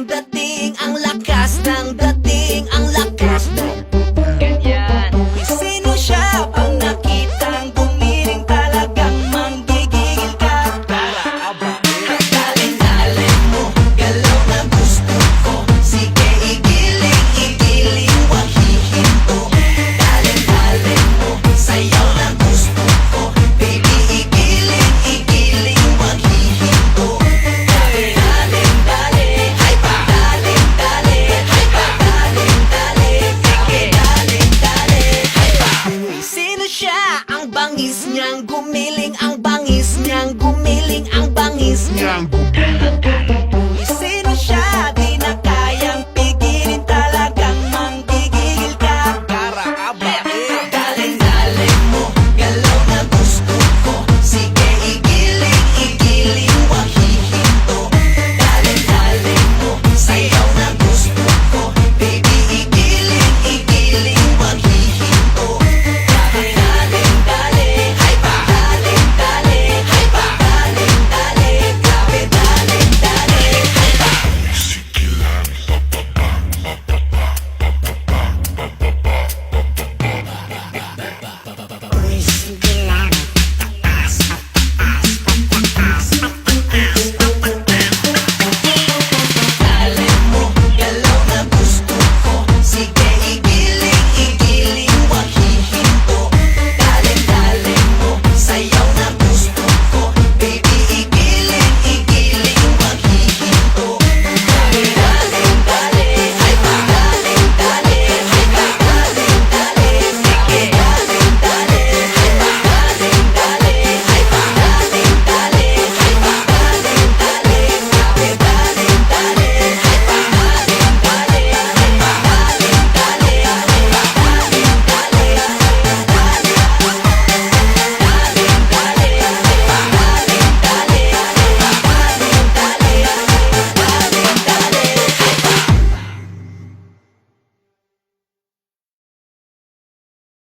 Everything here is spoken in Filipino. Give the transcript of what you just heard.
ng dating, ang lakas ng dating, ang lakas ng Ganyan. sino siya? Pag nakitang gumiling talagang manggigigil ka. Daling-daling mo, galaw na gusto ko. Sige, igiling, wag hihinto. Daling-daling mo, sayaw na gusto ko. Baby, igiling, wag hihinto. Daling-daling, hay pa. Daling-daling, hay pa. Daling-daling, daling-daling, hay pa. Sino siya? Ang bangis niyang gumiling, ang bangis niyang gumiling, ang bangis niyang gumiling.